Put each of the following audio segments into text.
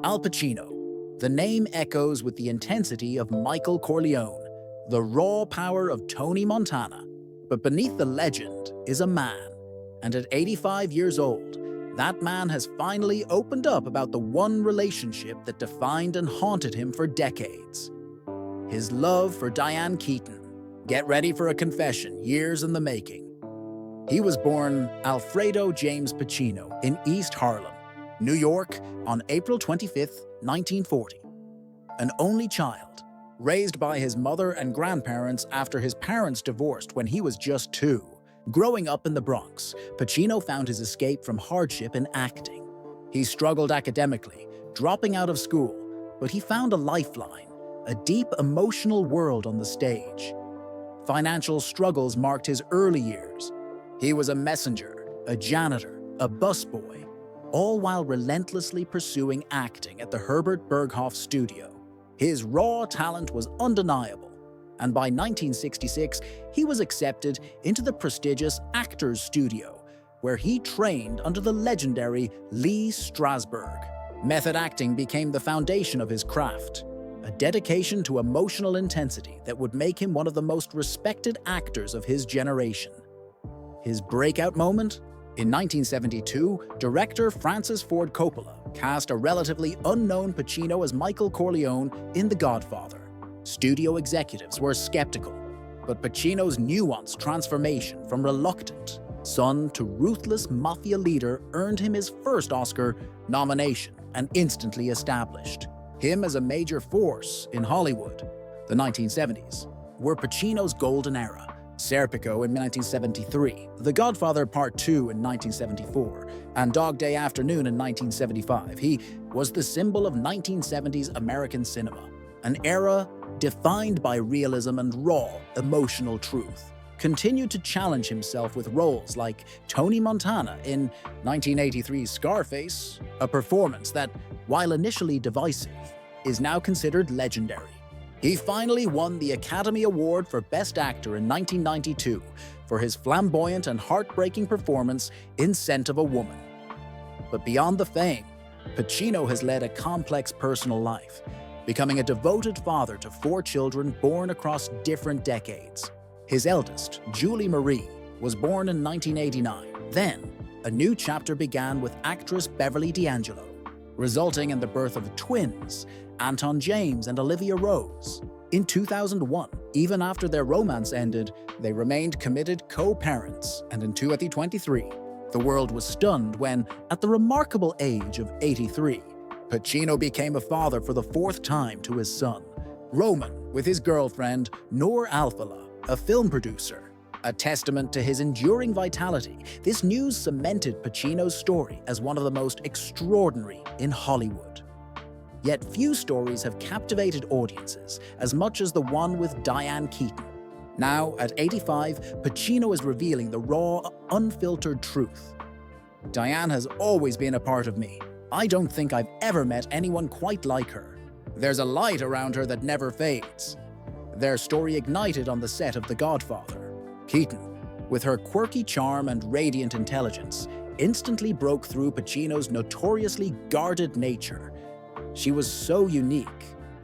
Al Pacino. The name echoes with the intensity of Michael Corleone, the raw power of Tony Montana. But beneath the legend is a man, and at 85 years old, that man has finally opened up about the one relationship that defined and haunted him for decades. His love for Diane Keaton. Get ready for a confession, years in the making. He was born Alfredo James Pacino in East Harlem, New York, on April 25, 1940. An only child, raised by his mother and grandparents after his parents divorced when he was just 2. Growing up in the Bronx, Pacino found his escape from hardship in acting. He struggled academically, dropping out of school, but he found a lifeline, a deep emotional world on the stage. Financial struggles marked his early years. He was a messenger, a janitor, a busboy, all while relentlessly pursuing acting at the Herbert Berghof studio. His raw talent was undeniable, and by 1966, he was accepted into the prestigious Actors Studio, where he trained under the legendary Lee Strasberg. Method acting became the foundation of his craft, a dedication to emotional intensity that would make him one of the most respected actors of his generation. His breakout moment? In 1972, director Francis Ford Coppola cast a relatively unknown Pacino as Michael Corleone in The Godfather. Studio executives were skeptical, but Pacino's nuanced transformation from reluctant son to ruthless mafia leader earned him his first Oscar nomination and instantly established him as a major force in Hollywood. The 1970s were Pacino's golden era. Serpico in 1973, The Godfather Part 2 in 1974, and Dog Day Afternoon in 1975. He was the symbol of 1970s American cinema, an era defined by realism and raw, emotional truth. Continued to challenge himself with roles like Tony Montana in 1983's Scarface, a performance that, while initially divisive, is now considered legendary. He finally won the Academy Award for Best Actor in 1992 for his flamboyant and heartbreaking performance in Scent of a Woman. But beyond the fame, Pacino has led a complex personal life, becoming a devoted father to 4 children born across different decades. His eldest, Julie Marie, was born in 1989. Then, a new chapter began with actress Beverly D'Angelo, resulting in the birth of twins, Anton James and Olivia Rose. In 2001, even after their romance ended, they remained committed co-parents, and in 2023, the world was stunned when, at the remarkable age of 83, Pacino became a father for the 4th time to his son, Roman, with his girlfriend, Noor Alfallah, a film producer. A testament to his enduring vitality, this news cemented Pacino's story as one of the most extraordinary in Hollywood. Yet few stories have captivated audiences as much as the one with Diane Keaton. Now, at 85, Pacino is revealing the raw, unfiltered truth. Diane has always been a part of me. I don't think I've ever met anyone quite like her. There's a light around her that never fades. Their story ignited on the set of The Godfather. Keaton, with her quirky charm and radiant intelligence, instantly broke through Pacino's notoriously guarded nature. She was so unique.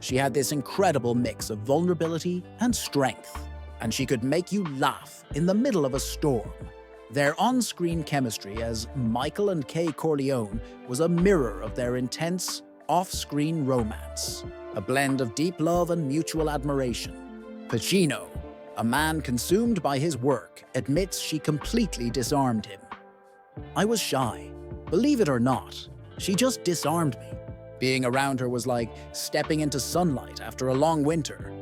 She had this incredible mix of vulnerability and strength, and she could make you laugh in the middle of a storm. Their on-screen chemistry as Michael and Kay Corleone was a mirror of their intense, off-screen romance, a blend of deep love and mutual admiration. Pacino, a man consumed by his work, admits she completely disarmed him. I was shy. Believe it or not, she just disarmed me. Being around her was like stepping into sunlight after a long winter.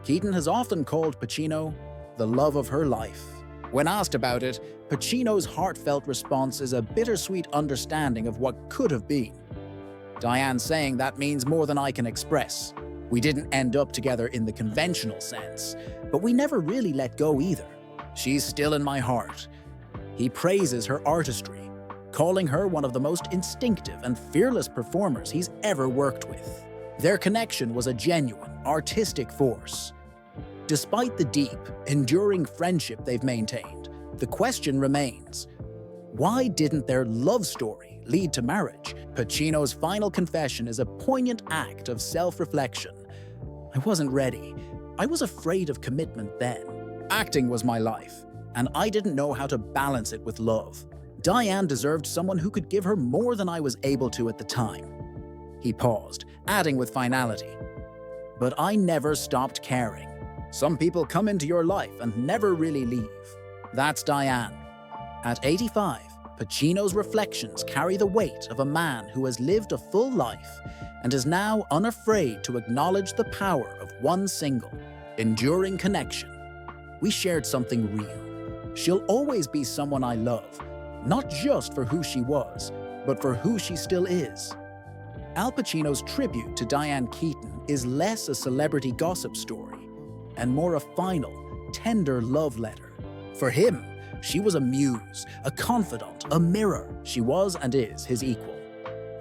Keaton has often called Pacino the love of her life. When asked about it, Pacino's heartfelt response is a bittersweet understanding of what could have been. Diane saying that means more than I can express. We didn't end up together in the conventional sense, but we never really let go either. She's still in my heart. He praises her artistry, calling her one of the most instinctive and fearless performers he's ever worked with. Their connection was a genuine, artistic force. Despite the deep, enduring friendship they've maintained, the question remains, why didn't their love story lead to marriage, Pacino's final confession is a poignant act of self-reflection. I wasn't ready. I was afraid of commitment then. Acting was my life, and I didn't know how to balance it with love. Diane deserved someone who could give her more than I was able to at the time. He paused, adding with finality, "But I never stopped caring. Some people come into your life and never really leave." That's Diane. At 85, Pacino's reflections carry the weight of a man who has lived a full life and is now unafraid to acknowledge the power of one single, enduring connection. We shared something real. She'll always be someone I love, not just for who she was, but for who she still is. Al Pacino's tribute to Diane Keaton is less a celebrity gossip story and more a final, tender love letter. For him, she was a muse, a confidant, a mirror. She was and is his equal.